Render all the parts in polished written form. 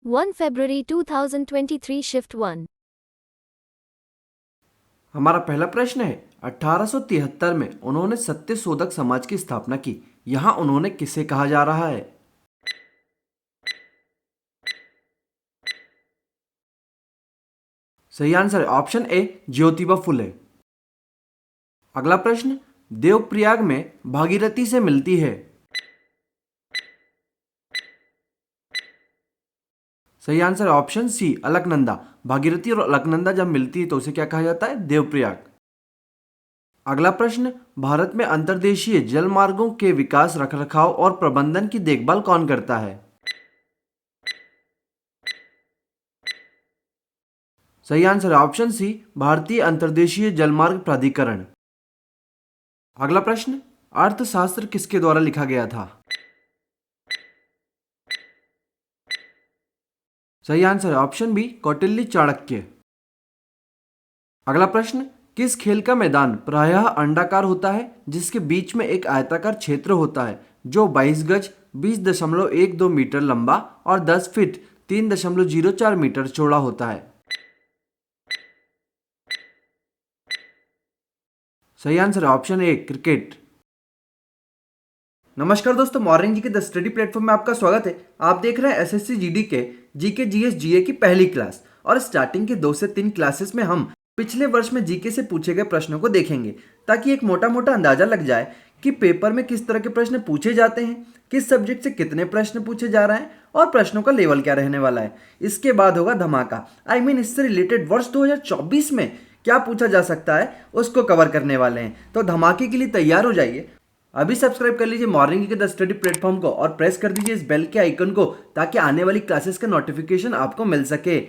1 February 2023 Shift 1. हमारा पहला प्रश्न है 1873 में उन्होंने सत्यशोधक समाज की स्थापना की। यहाँ उन्होंने किसे कहा जा रहा है? सही आंसर है ऑप्शन ए ज्योतिबा फुले। अगला प्रश्न, देवप्रयाग में भागीरथी से मिलती है। सही आंसर है ऑप्शन सी अलकनंदा। भागीरथी और अलकनंदा जब मिलती है तो उसे क्या कहा जाता है? देवप्रयाग। अगला प्रश्न, भारत में अंतर्देशीय जल मार्गों के विकास, रखरखाव और प्रबंधन की देखभाल कौन करता है? सही आंसर है ऑप्शन सी भारतीय अंतर्देशीय जलमार्ग प्राधिकरण। अगला प्रश्न, अर्थशास्त्र किसके द्वारा लिखा गया था? सही आंसर है ऑप्शन बी कौटिल्य चाणक्य। अगला प्रश्न, किस खेल का मैदान प्रायः अंडाकार होता है जिसके बीच में एक आयताकार क्षेत्र होता है जो 22 गज 20.12 मीटर लंबा और 10 फीट 3.04 मीटर चौड़ा होता है? सही आंसर है ऑप्शन ए क्रिकेट। नमस्कार दोस्तों, मॉर्निंग जी के द स्टडी प्लेटफॉर्म में आपका स्वागत है। आप देख रहे हैं एसएससी जीडी के जीके जीएस जीए की पहली क्लास, और स्टार्टिंग के 2 से 3 क्लासेस में हम पिछले वर्ष में जीके से पूछे गए प्रश्नों को देखेंगे, ताकि एक मोटा मोटा अंदाजा लग जाए कि पेपर में किस तरह के प्रश्न पूछे जाते हैं, किस सब्जेक्ट से कितने प्रश्न पूछे जा रहे हैं और प्रश्नों का लेवल क्या रहने वाला है। इसके बाद होगा धमाका, इससे रिलेटेड वर्ष 2024 में क्या पूछा जा सकता है उसको कवर करने वाले हैं। तो धमाके के लिए तैयार हो जाइए। अभी सब्सक्राइब कर लीजिए मॉर्निंग के द स्टडी प्लेटफॉर्म को और प्रेस कर दीजिए इस बेल के आइकन को, ताकि आने वाली क्लासेस का नोटिफिकेशन आपको मिल सके।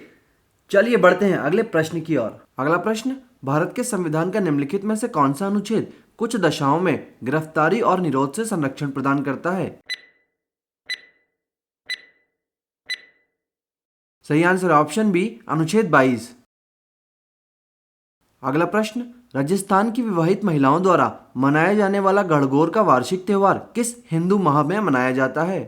चलिए बढ़ते हैं अगले प्रश्न की ओर। अगला प्रश्न, भारत के संविधान का निम्नलिखित में से कौन सा अनुच्छेद कुछ दशाओं में गिरफ्तारी और निरोध से संरक्षण प्रदान करता है? सही आंसर ऑप्शन बी अनुच्छेद 22। अगला प्रश्न, राजस्थान की विवाहित महिलाओं द्वारा मनाया जाने वाला गणगौर का वार्षिक त्योहार किस हिंदू माह में मनाया जाता है?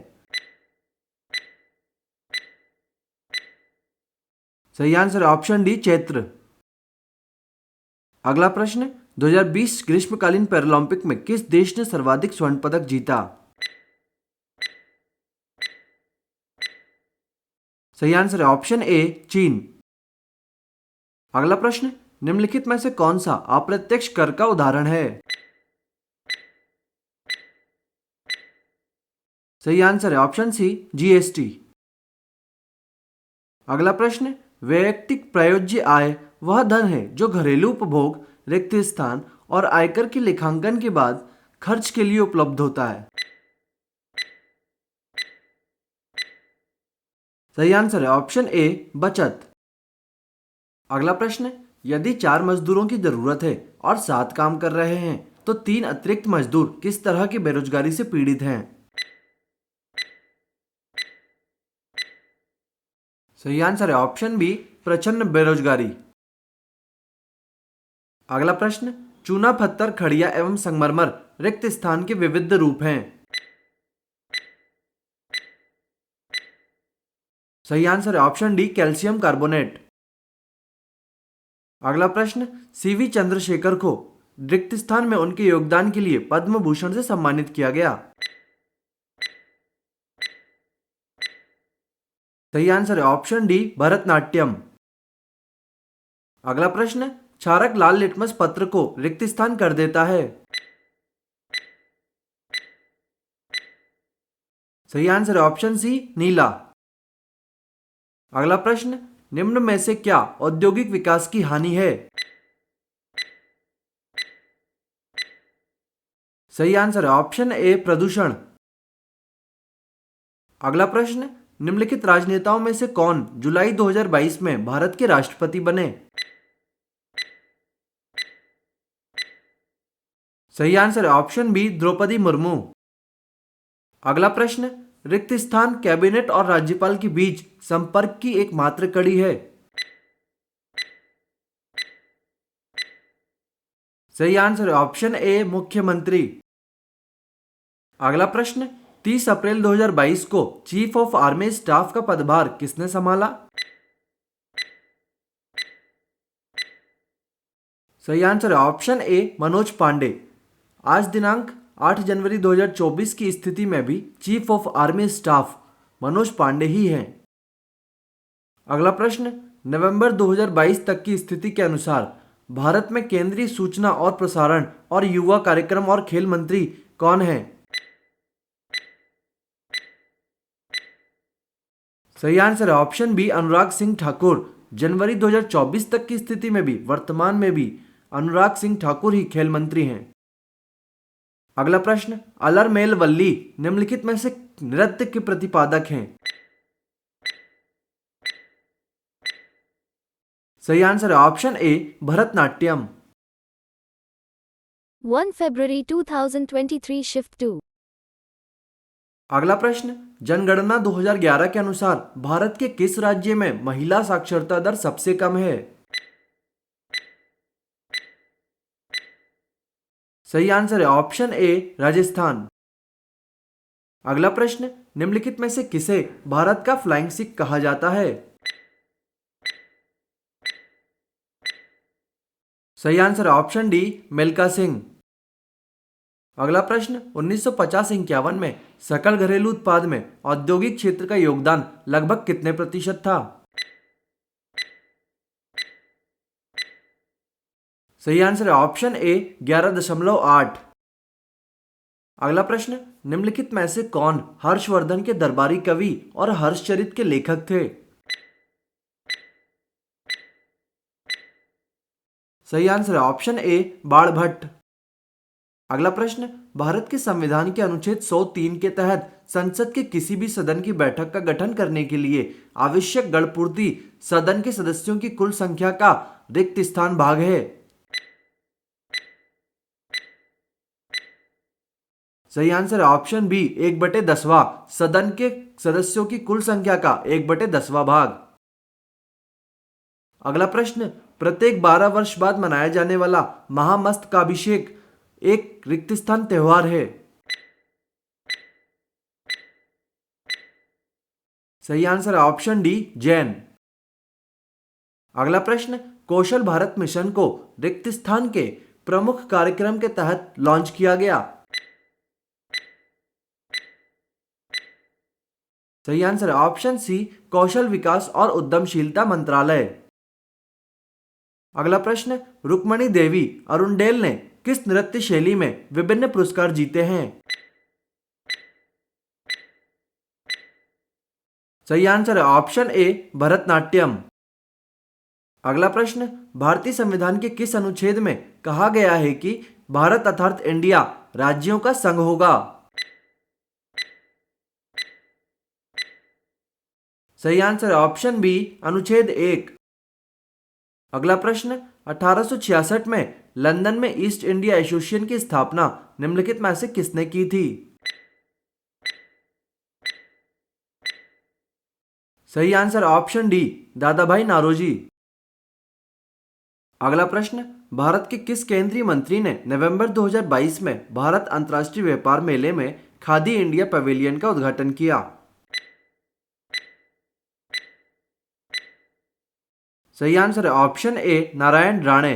सही आंसर ऑप्शन डी चैत्र। अगला प्रश्न, 2020 ग्रीष्मकालीन पैरालंपिक में किस देश ने सर्वाधिक स्वर्ण पदक जीता? सही आंसर है ऑप्शन ए चीन। अगला प्रश्न, निम्नलिखित में से कौन सा अप्रत्यक्ष कर का उदाहरण है? सही आंसर है ऑप्शन सी जीएसटी। अगला प्रश्न, वैयक्तिक प्रयोज्य आय वह धन है जो घरेलू उपभोग, रिक्त स्थान और आयकर के लेखांकन के बाद खर्च के लिए उपलब्ध होता है। सही आंसर है ऑप्शन ए बचत। अगला प्रश्न, यदि 4 मजदूरों की जरूरत है और 7 काम कर रहे हैं तो 3 अतिरिक्त मजदूर किस तरह की बेरोजगारी से पीड़ित हैं? सही आंसर है ऑप्शन बी प्रचंड बेरोजगारी। अगला प्रश्न, चूना पत्थर, खड़िया एवं संगमरमर रिक्त स्थान के विविध रूप हैं। सही आंसर है ऑप्शन डी कैल्शियम कार्बोनेट। अगला प्रश्न, सीवी चंद्रशेखर को रिक्त स्थान में उनके योगदान के लिए पद्म भूषण से सम्मानित किया गया। सही आंसर है ऑप्शन डी भरतनाट्यम। अगला प्रश्न, क्षारक लाल लिटमस पत्र को रिक्त स्थान कर देता है। सही आंसर है ऑप्शन सी नीला। अगला प्रश्न, निम्न में से क्या औद्योगिक विकास की हानि है? सही आंसर है ऑप्शन ए प्रदूषण। अगला प्रश्न, निम्नलिखित राजनेताओं में से कौन जुलाई 2022 में भारत के राष्ट्रपति बने? सही आंसर है ऑप्शन बी द्रौपदी मुर्मू। अगला प्रश्न, रिक्त स्थान कैबिनेट और राज्यपाल के बीच संपर्क की एकमात्र कड़ी है। सही आंसर है ऑप्शन ए मुख्यमंत्री। अगला प्रश्न, 30 अप्रैल 2022 को चीफ ऑफ आर्मी स्टाफ का पदभार किसने संभाला? सही आंसर है ऑप्शन ए मनोज पांडे। आज दिनांक 8 जनवरी 2024 की स्थिति में भी chief of army staff Manoj Pande ही हैं। अगला प्रश्न, नवंबर 2022 तक की स्थिति के अनुसार भारत में केंद्रीय सूचना और प्रसारण और युवा कार्यक्रम और खेल मंत्री कौन है? सही आंसर है ऑप्शन बी अनुराग सिंह ठाकुर। जनवरी 2024 तक की स्थिति में भी वर्तमान में भी अनुराग सिंह ठाकुर ही खेल मंत्री हैं। अगला प्रश्न, अलरमेल वल्ली निम्नलिखित में से नृत्य के प्रतिपादक हैं? सही आंसर है option A Bharatanatyam. 1 February 2023 Shift 2. अगला प्रश्न, जनगणना 2011 के अनुसार भारत के किस राज्य में महिला साक्षरता दर सबसे कम है? सही आंसर है ऑप्शन ए राजस्थान। अगला प्रश्न, निम्नलिखित में से किसे भारत का फ्लाइंग सिख कहा जाता है? सही आंसर है ऑप्शन डी मिल्खा सिंह। अगला प्रश्न, 1950-51 में सकल घरेलू उत्पाद में औद्योगिक क्षेत्र का योगदान लगभग कितने प्रतिशत था? सही आंसर है ऑप्शन ए 11.8। अगला प्रश्न, निम्नलिखित में से कौन हर्षवर्धन के दरबारी कवि और हर्षचरित के लेखक थे? सही आंसर है ऑप्शन ए बाणभट्ट। अगला प्रश्न, भारत के संविधान के अनुच्छेद 103 के तहत संसद के किसी भी सदन की बैठक का गठन करने के लिए आवश्यक गणपूर्ति सदन के सदस्यों की कुल संख्या का रिक्त स्थान भाग है? सही आंसर है ऑप्शन बी 1/10वां सदन के सदस्यों की कुल संख्या का 1/10वां भाग। अगला प्रश्न, प्रत्येक 12 वर्ष बाद मनाया जाने वाला महामस्तकाभिषेक एक रिक्त स्थान त्योहार है? सही आंसर है ऑप्शन डी जैन। अगला प्रश्न, कौशल भारत मिशन को रिक्त स्थान के प्रमुख कार्यक्रम के तहत लॉन्च किया गया? सही आंसर है ऑप्शन सी कौशल विकास और उद्यमशीलता मंत्रालय। अगला प्रश्न, रुक्मणी देवी अरुणडेल ने किस नृत्य शैली में विभिन्न पुरस्कार जीते हैं? सही आंसर है ऑप्शन ए भरतनाट्यम। अगला प्रश्न, भारतीय संविधान के किस अनुच्छेद में कहा गया है कि भारत अर्थात इंडिया राज्यों का संघ होगा? सही आंसर है ऑप्शन बी अनुच्छेद 1। अगला प्रश्न, 1866 में लंदन में ईस्ट इंडिया एसोसिएशन की स्थापना निम्नलिखित में से किसने की थी? सही आंसर ऑप्शन डी दादा भाई नारोजी। अगला प्रश्न, भारत के किस केंद्रीय मंत्री ने नवंबर 2022 में भारत अंतर्राष्ट्रीय व्यापार मेले में खादी इंडिया पवेलियन का उद्घाटन किया? सही आंसर है ऑप्शन ए नारायण राणे।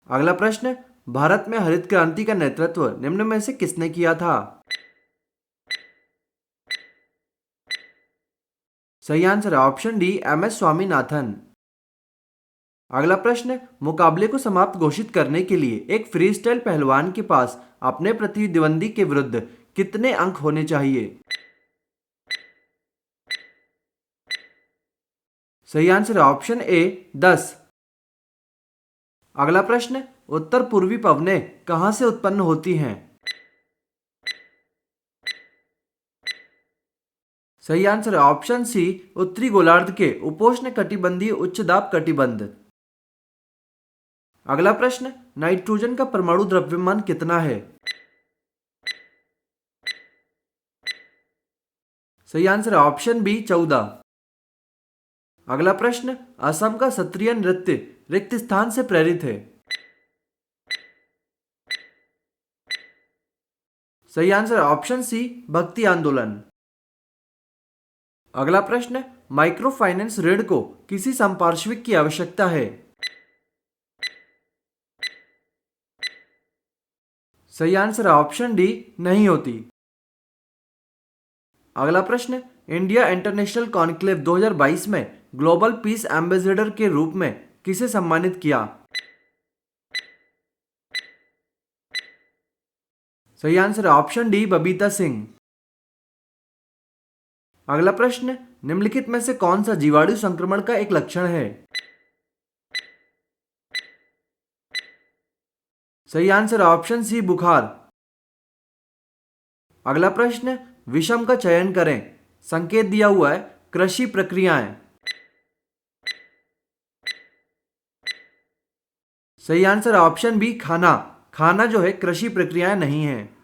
अगला प्रश्न, भारत में हरित क्रांति का नेतृत्व निम्न में से किसने किया था? सही आंसर है ऑप्शन डी एम.एस. स्वामीनाथन। अगला प्रश्न, मुकाबले को समाप्त घोषित करने के लिए एक फ्री स्टाइल पहलवान के पास अपने प्रतिद्वंदी के विरुद्ध कितने अंक होने चाहिए? सही आंसर है ऑप्शन ए 10। अगला प्रश्न, उत्तर पूर्वी पवनें कहां से उत्पन्न होती हैं? सही आंसर है ऑप्शन सी उत्तरी गोलार्ध के उपोष्ण कटिबंधीय उच्च दाब कटिबंध। अगला प्रश्न, नाइट्रोजन का परमाणु द्रव्यमान कितना है? सही आंसर है ऑप्शन बी 14। अगला प्रश्न, असम का सत्रीय नृत्य रिक्त स्थान से प्रेरित है? सही आंसर ऑप्शन सी, भक्ति आंदोलन। अगला प्रश्न, माइक्रो फाइनेंस ऋण को किसी संपार्श्विक की आवश्यकता है। सही आंसर ऑप्शन डी, नहीं होती। अगला प्रश्न, इंडिया इंटरनेशनल कॉन्क्लेव 2022 में ग्लोबल पीस एम्बेसडर के रूप में किसे सम्मानित किया। सही answer option D, Babita Singh. अगला प्रश्न, निम्नलिखित में से कौन सा जीवाणु संक्रमण का एक लक्षण है। सही आंसर ऑप्शन सी, बुखार। अगला प्रश्न, विषम का चयन करें। संकेत दिया हुआ है कृषि प्रक्रियाएं। सही आंसर ऑप्शन बी, खाना। खाना जो है कृषि प्रक्रियाएं नहीं है।